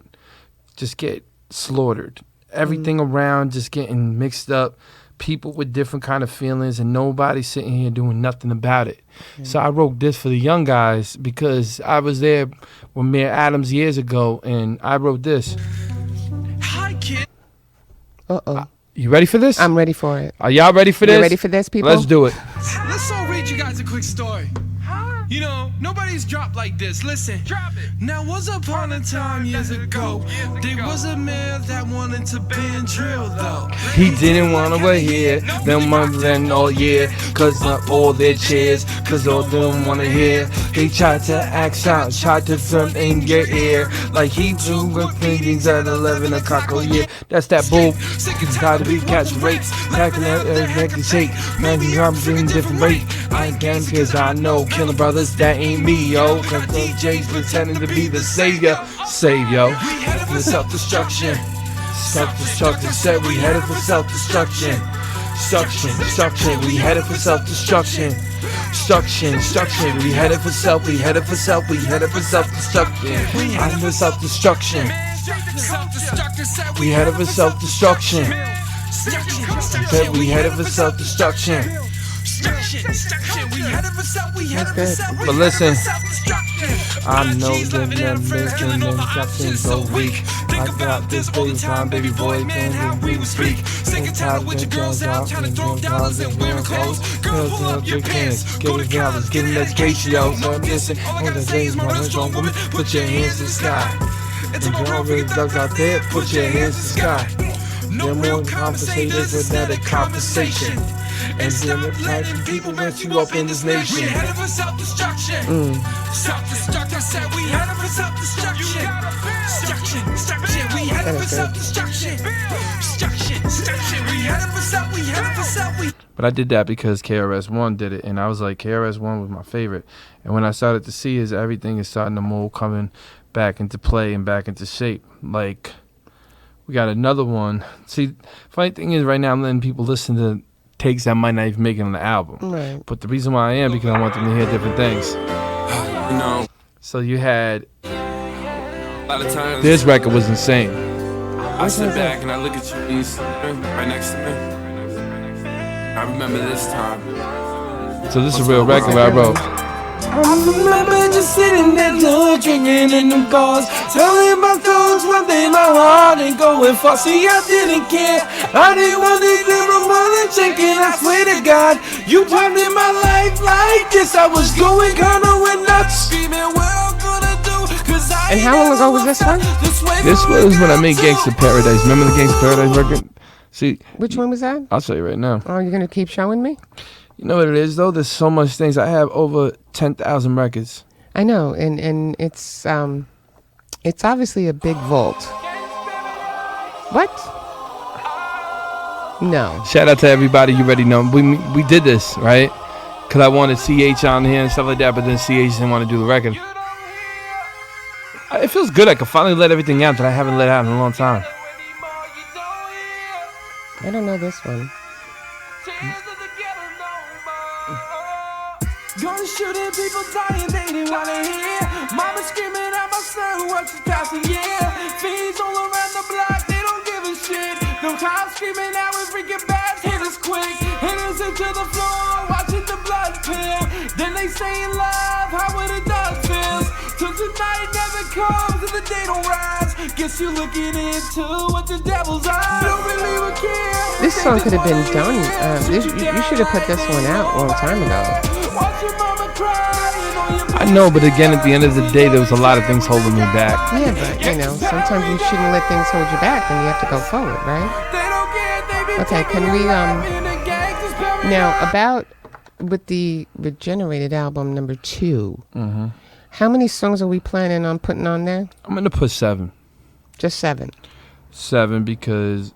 slaughtered. Everything around just getting mixed up. People with different kind of feelings, and nobody sitting here doing nothing about it. So I wrote this for the young guys because I was there with Mayor Adams years ago, and I wrote this. Hi, kid. Uh-oh. You ready for this? I'm ready for it. Are y'all ready for this? You ready for this, people? Let's do it. Let's all read you guys a quick story. You know, nobody's dropped like this. Listen. Drop it. Now, once upon a time, years ago, there was a man that wanted to ban drill, though. He didn't want to hear them mumbling all year, 'cause not all their cheers, 'cause all them want to hear. They tried to act out, tried to front in your ear, like he do good things at 11 o'clock a year. That's that bull. It's got to be catch rates, cracking that neck and shake, man, I'm in different rate. I ain't gang, 'cause I know killing brothers, that ain't me, yo. 'Cause DJ's pretending to be the savior. Save, yo. We headed for self-destruction. Self-destruction. Said we headed for self-destruction. Destruction. We headed for self-destruction. Destruction. We headed for self-destruction. I'm for self-destruction. We headed for self-destruction. Said we headed for self-destruction. But listen, I know that them making them captions so weak. I got this baseline, baby boy, don't we speak. Sick and tired of the girls out and girls and wearing clothes. Girls up your hands, give it dollars, give them education, yo. So listen, on the days, my strong woman, put your hands in the sky. And you already ducks out there, put your hands in the sky. They're more conversators without a conversation. And then the type of people that you up in this nation. We headed for self-destruction. Self-destruction. Said we headed for self-destruction. Destruction. We headed for self-destruction. Destruction. We headed for self. But I did that because KRS-One did it, and I was like, KRS-One was my favorite. And when I started to see is everything is starting to mold, coming back into play and back into shape. Like, we got another one. See, funny thing is, right now I'm letting people listen to takes that might not even make it on the album. Right. But the reason why I am because I want them to hear different things. No. So you had a lot of times this record was insane. I sit back and I look at you, he's right next to me. I remember this time. So this is a real record I wrote. I remember just sitting there drinking in them cars, telling my thoughts one day my heart ain't going far. See, I didn't care. I didn't want to give my mother checking. I swear to God, you popped in my life like this. I was going kinda went nuts, screaming, what I'm gonna do? And how long ago was this one? This was when I made Gangsta Paradise. Remember the Gangsta Paradise record? See, which one was that? I'll show you right now. Oh, you're gonna keep showing me? You know what it is though? There's so much things. I have over 10,000 records. I know, and it's obviously a big vault. What? No. Shout out to everybody. You already know. We did this, right? Because I wanted CH on here and stuff like that, but then CH didn't want to do the record. It feels good. I can finally let everything out that I haven't let out in a long time. I don't know this one. Gonna shoot at people dying, they didn't wanna hear. Mama screaming at my son, what's the past a year? Fiends all around the block, they don't give a shit. No time screaming out with freaking bats, hit us quick. Hit us into the floor, watching the blood pill. Then they say in love, how would it does feels. Till tonight never comes and the day don't rise. Guess you looking into what the devil's eyes. Don't really would care. This song could have been done. You should have put this one out a long time ago. I know, but again, at the end of the day, there was a lot of things holding me back. Yeah, but, you know, sometimes you shouldn't let things hold you back and you have to go forward, right? Okay, can we, now, about with the Regenerated album number 2, how many songs are we planning on putting on there? I'm going to put 7. Just 7? 7 because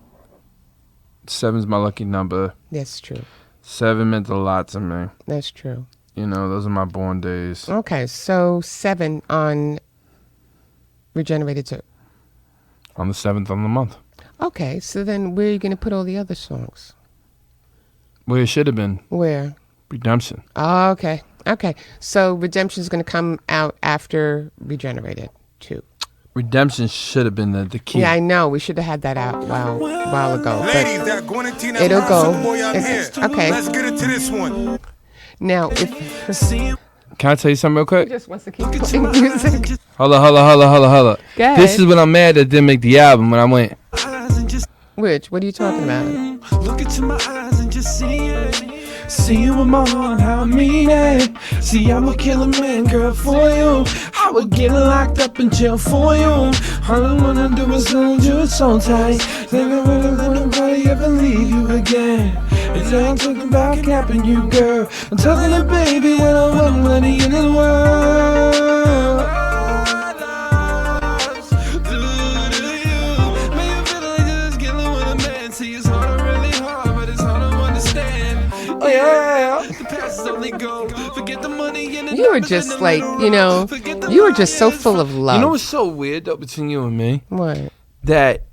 7's my lucky number. That's true. 7 meant a lot to me. That's true. You know, those are my born days. Okay, so 7 on Regenerated 2. On the 7th of the month. Okay, so then where are you going to put all the other songs? Where it should have been. Where? Redemption. Oh, okay. Okay, so Redemption's going to come out after Regenerated 2. Redemption should have been the key. Yeah, I know. We should have had that out a while ago. But it'll go. Okay. Let's get into this one. Now, if... Can I tell you something real quick? He just wants to keep playing music. Hold up. Go ahead. This is when I'm mad that didn't make the album when I went. Which? What are you talking about? Look into my eyes and just see it. See you with my heart, how I mean it. See, I'm a killer man, girl, for you. I would get locked up in jail for you. All I wanna do is hold you so tight. Think I really want nobody ever leave you again. And I ain't talking about capping you, girl. I'm talking to baby when I want money in the world. You were just like, you were just so full of love. You know what's so weird though between you and me? What? That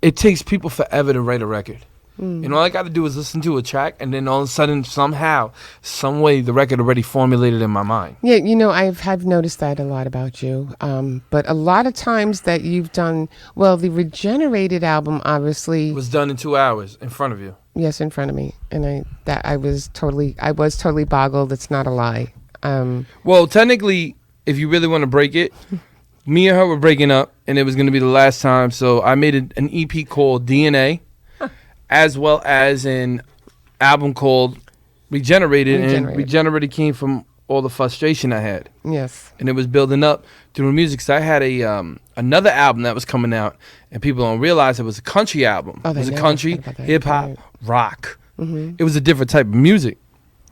it takes people forever to write a record. And all I got to do is listen to a track, and then all of a sudden, somehow, some way, the record already formulated in my mind. Yeah, you know, I've noticed that a lot about you. But a lot of times that you've done, well, the Regenerated album, obviously, It was done in 2 hours in front of you. yes, in front of me, and I was totally boggled. It's not a lie. Well, technically, if you really want to break it, me and her were breaking up, and it was going to be the last time. So I made an EP called DNA, as well as an album called Regenerated. And Regenerated came from all the frustration I had. Yes. And it was building up through the music. So I had another album that was coming out, and people don't realize it was a country album. It was a country, hip hop, rock. It was a different type of music.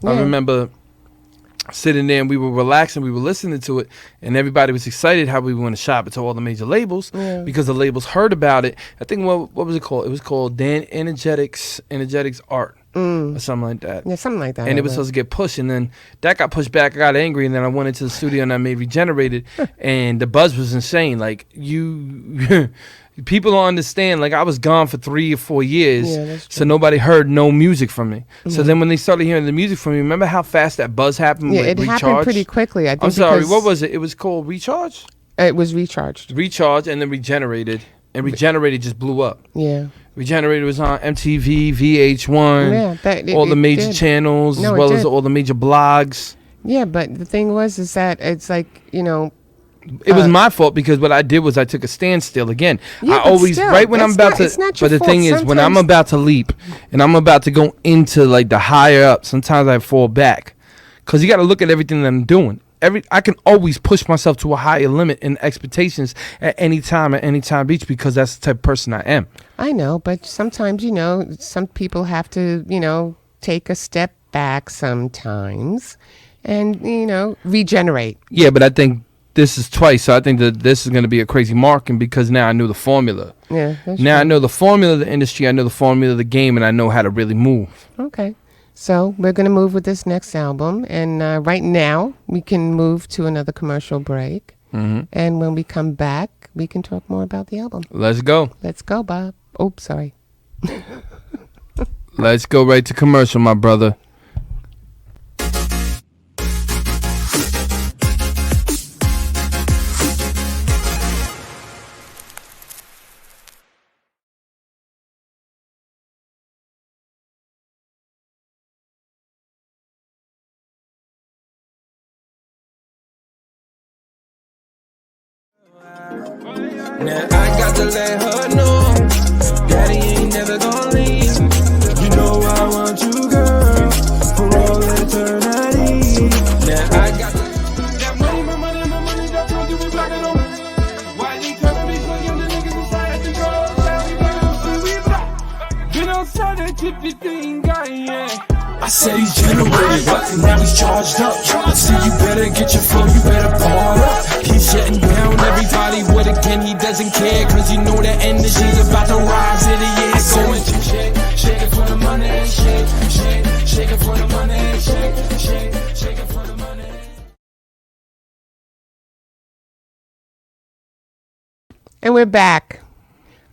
I remember sitting there and we were relaxing, we were listening to it, and everybody was excited how we were going to shop it to all the major labels because the labels heard about it. I think what was it called? It was called Dan Energetics Art or something like that. Yeah, something like that. And it was supposed to get pushed, and then that got pushed back. I got angry, and then I went into the studio and I made Regenerated, and the buzz was insane. Like people don't understand. Like I was gone for 3 or 4 years, so nobody heard no music from me. So then when they started hearing the music from me, remember how fast that buzz happened? Yeah, like it happened pretty quickly. I think. I'm sorry. What was it? It was called Recharge. It was Recharged. Recharge, and then Regenerated, and Regenerated just blew up. Yeah. Regenerated was on MTV, VH1, all the major channels, as well as all the major blogs. Yeah, but the thing is that it's like, you know, it was my fault because what I did was I took a standstill again. Yeah, I always, still, right when I'm about to, but the thing is, when I'm about to leap and I'm about to go into like the higher up, sometimes I fall back because you got to look at everything that I'm doing. I can always push myself to a higher limit in expectations at any time beach because that's the type of person I am. I know, but sometimes, you know, some people have to, you know, take a step back sometimes and, you know, regenerate. Yeah, but I think this is twice, so I think that this is going to be a crazy marking because now I knew the formula. Yeah. Now I know the formula of the industry, I know the formula of the game, and I know how to really move. Okay. So we're going to move with this next album. And right now, we can move to another commercial break. And when we come back, we can talk more about the album. Let's go. Let's go, Bob. Oh, sorry. Let's go right to commercial, my brother. Now I got to let her know Daddy ain't never gonna leave. You know I want you, girl, for all eternity. Now I got that money, my money, that's gonna do me black and over. Why you tryna be so young, the niggas inside the girl, been outside that tippy thing, guy, yeah. I said he's generated, but now he's charged up. I said you better get your flow, you better ball up. He's shutting down everybody with again, he doesn't care, cause you know that energy's about to rise in the year. So shake it for the money, shake it for the money, shake it for the money. And we're back.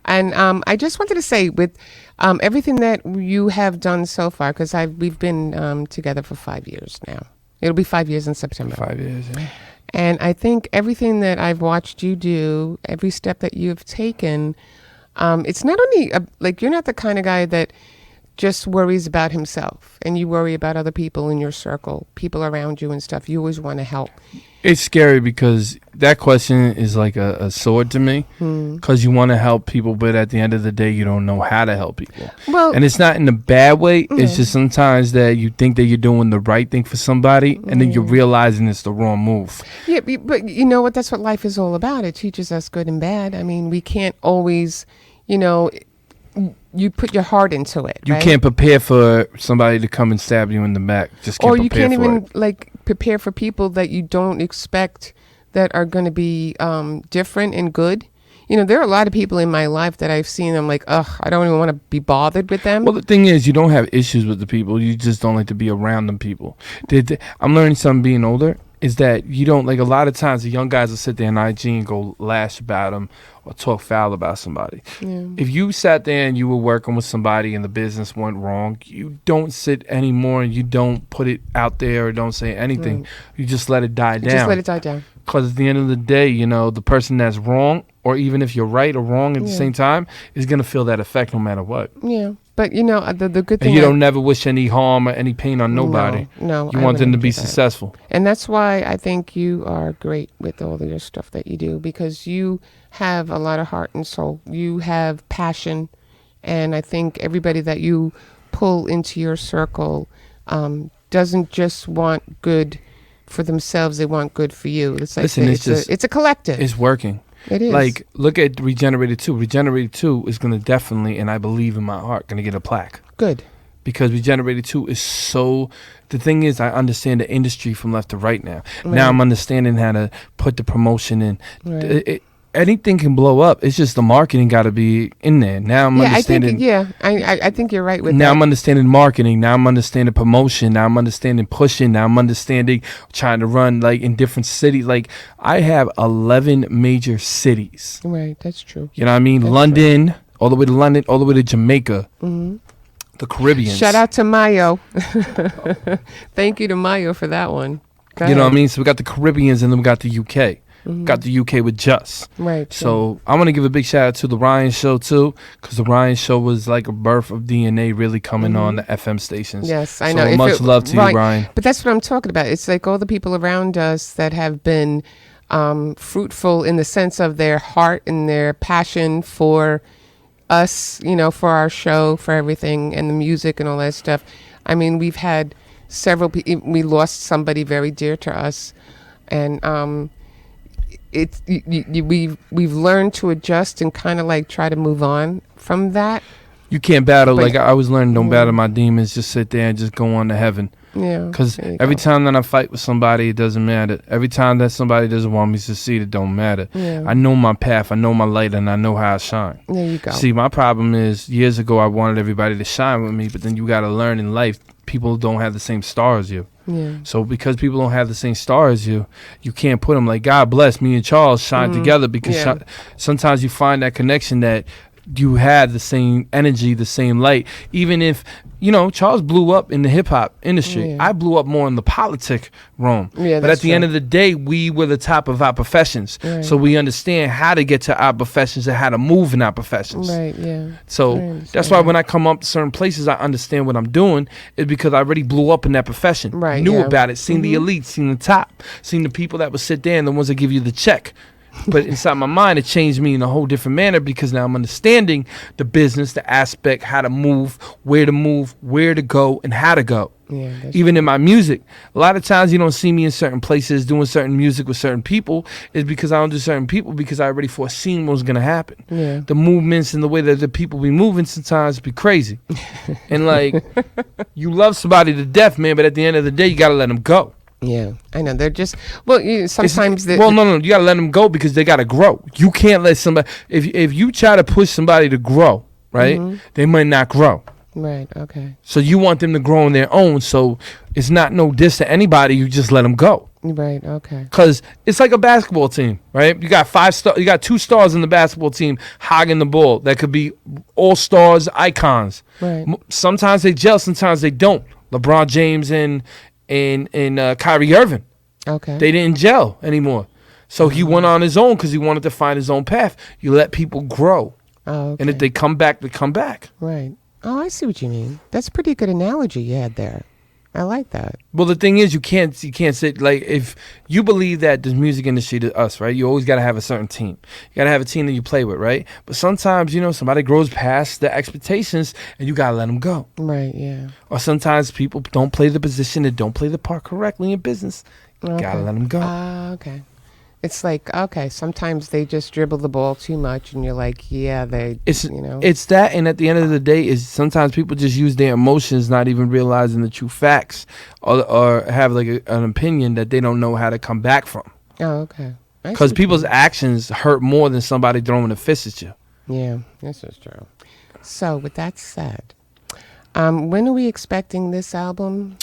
And I just wanted to say with everything that you have done so far, because we've been together for 5 years now. It'll be 5 years in September. 5 years, yeah. And I think everything that I've watched you do, every step that you've taken, it's not only, like, you're not the kind of guy that just worries about himself and you worry about other people in your circle, people around you and stuff. You always want to help. It's scary because that question is like a sword to me because you want to help people, but at the end of the day, you don't know how to help people. Well, and it's not in a bad way. It's just sometimes that you think that you're doing the right thing for somebody and then you're realizing it's the wrong move. Yeah, but you know what? That's what life is all about. It teaches us good and bad. I mean, we can't always, you know, you put your heart into it. You can't prepare for somebody to come and stab you in the back. Just can't or you can't even it. like prepare for people that you don't expect that are going to be different and good. You know, there are a lot of people in my life that I've seen. I'm like, ugh, I don't even want to be bothered with them. Well, the thing is, you don't have issues with the people. You just don't like to be around them people. I'm learning something being older. is that you don't, like, a lot of times the young guys will sit there in IG and go lash about them or talk foul about somebody. If you sat there and you were working with somebody and the business went wrong, you don't sit anymore and you don't put it out there or don't say anything. You just let it die down. Just let it die down. Because at the end of the day, you know, the person that's wrong, or even if you're right or wrong at the same time, is going to feel that effect no matter what. Yeah. But, you know, the good thing... And you don't never wish any harm or any pain on nobody. No. You I want them to wouldn't be do that. successful. And that's why I think you are great with all of your stuff that you do, because you have a lot of heart and soul. You have passion. And I think everybody that you pull into your circle doesn't just want good for themselves. They want good for you. It's like Listen, it's a collective. It's working. It is. Like, look at Regenerated 2. Regenerated 2 is going to definitely, and I believe in my heart, going to get a plaque. Good. Because Regenerated 2 is so... The thing is, I understand the industry from left to right now. Now I'm understanding how to put the promotion in. Right. Anything can blow up. It's just the marketing got to be in there. Now I'm understanding... I think you're right with now that. I'm understanding marketing. Now I'm understanding promotion. Now I'm understanding pushing. Now I'm understanding trying to run, like, in different cities. Like, I have 11 major cities. Right, that's true. You know what I mean? That's London, all the way to London, all the way to Jamaica. The Caribbean. Shout out to Mayo. Thank you to Mayo for that one. Go You know what I ahead. mean? So we got the Caribbeans and then we got the UK. Got the UK with Just. Right. So I want to give a big shout out to the Ryan Show too, because the Ryan Show was like a birth of DNA really coming on the FM stations. Yes, I So know. If much love to you, Ryan. But that's what I'm talking about. It's like all the people around us that have been fruitful in the sense of their heart and their passion for us, you know, for our show, for everything, and the music and all that stuff. I mean, we've had several people. We lost somebody very dear to us, and it's we've learned to adjust and kind of like try to move on from that. You can't battle. But- Like I was learning, don't battle my demons. Just sit there and just go on to heaven. Yeah. Because there you every go. time that I fight with somebody, it doesn't matter. Every time that somebody doesn't want me to succeed, it don't matter. Yeah. I know my path. I know my light, and I know how I shine. There you go. See, my problem is years ago I wanted everybody to shine with me, but then you got to learn in life people don't have the same star as you. Yeah. So because people don't have the same star as you, you can't put them like, God bless me and Charles shine together, because Yeah. sometimes you find that connection that you have the same energy, the same light. Even if, you know, Charles blew up in the hip hop industry. Yeah. I blew up more in the politic realm. Yeah, but that's at the true. end of the day, we were the top of our professions. Right. So we understand how to get to our professions and how to move in our professions. Right. Yeah. So I understand that's why that. when I come up to certain places, I understand what I'm doing is because I already blew up in that profession. Right, Knew yeah. about it, seen the elite, seen the top, seen the people that would sit there and the ones that give you the check. But inside my mind, it changed me in a whole different manner because now I'm understanding the business, the aspect, how to move, where to go, and how to go. Yeah. That's Even in my music, a lot of times you don't see me in certain places doing certain music with certain people is because I don't do certain people because I already foreseen what was going to happen. Yeah. The movements and the way that the people be moving sometimes be crazy. And like, you love somebody to death, man, but at the end of the day, you got to let them go. Yeah, I know. They're just sometimes they Well, no, you got to let them go because they got to grow. You can't let somebody, if you try to push somebody to grow, right, they might not grow. Right. Okay. So you want them to grow on their own. So it's not no diss to anybody. You just let them go. Right. Okay. Cause it's like a basketball team, right? You got 2 stars in the basketball team hogging the ball. That could be all stars, icons. Right. Sometimes they gel, sometimes they don't. LeBron James and Kyrie Irving, Okay. they didn't gel anymore. So he went on his own because he wanted to find his own path. You let people grow, Oh, okay. and if they come back, they come back. Right. Oh, I see what you mean. That's a pretty good analogy you had there. I like that. Well, the thing is, you can't sit like if you believe that the music industry to us, right? You always got to have a certain team. You got to have a team that you play with, right? But sometimes, you know, somebody grows past the expectations, and you got to let them go. Right. Yeah. Or sometimes people don't play the position and don't play the part correctly in business. You Okay. gotta let them go. Okay. It's like, okay, sometimes they just dribble the ball too much, and you're like, yeah, It's you know. it's that, and at the end of the day, is sometimes people just use their emotions, not even realizing the true facts, or have like an opinion that they don't know how to come back from. Oh, okay. I see Because what people's you actions hurt more than somebody throwing a fist at you. mean. Yeah, this is true. So, with that said, when are we expecting this album?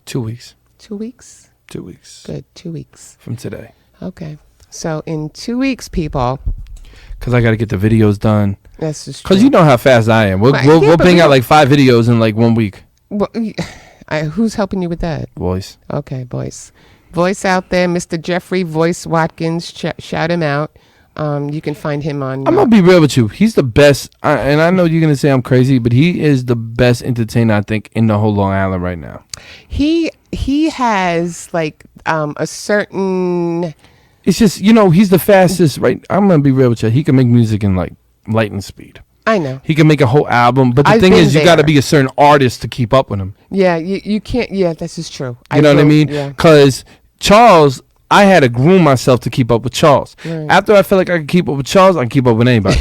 2 weeks. 2 weeks? 2 weeks. Good. 2 weeks. From today. Okay. So in 2 weeks, people. Because I got to get the videos done. That's just Because you know how fast I am. We'll bang out like 5 videos in like 1 week. Well, who's helping you with that? Voice. Okay, voice out there, Mr. Jeffrey Voice Watkins. Shout him out. You can find him on. I'm gonna be real with you. He's the best, and I know you're gonna say I'm crazy, but he is the best entertainer I think in the whole Long Island right now. He has like a certain. It's just he's the fastest. Right, I'm gonna be real with you. He can make music in like lightning speed. I know. He can make a whole album, but the thing is, you got to be a certain artist to keep up with him. Yeah, you can't. Yeah, this is true. You know what I mean? Because Charles. I had to groom myself to keep up with Charles. Right. After I feel like I can keep up with Charles, I can keep up with anybody.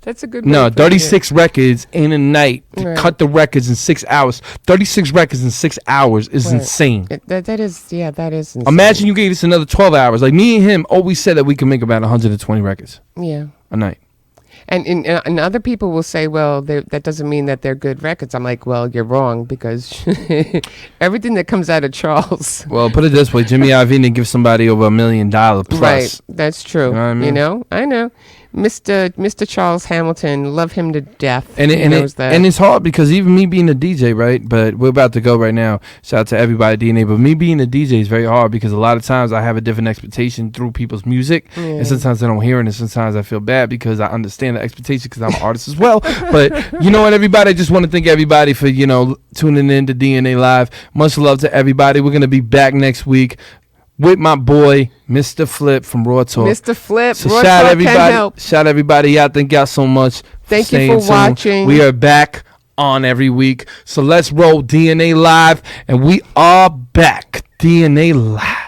That's a good. No, 36 records in a night to cut the records in 6 hours. 36 records in 6 hours is insane. That is insane. Imagine you gave us another 12 hours. Like me and him always said that we can make about 120 records. Yeah. A night. And other people will say, well, that doesn't mean that they're good records. I'm like, well, you're wrong because everything that comes out of Charles. Well, put it this way, Jimmy Iovine didn't give somebody over $1 million plus. Right, that's true. You know what I mean? I know. Mr. Charles Hamilton, love him to death. And it's hard because even me being a DJ, right? But we're about to go right now. Shout out to everybody, DNA. But me being a DJ is very hard because a lot of times I have a different expectation through people's music, and sometimes I don't hear it, and sometimes I feel bad because I understand the expectation because I'm an artist as well. But you know what, everybody? I just want to thank everybody for tuning in to DNA Live. Much love to everybody. We're gonna be back next week with my boy, Mr. Flip from Raw Talk. Mr. Flip, so Raw shout Talk everybody, can help. Shout everybody out. Thank y'all so much. Thank you for watching. We are back on every week. So let's roll DNA Live, and we are back. DNA Live.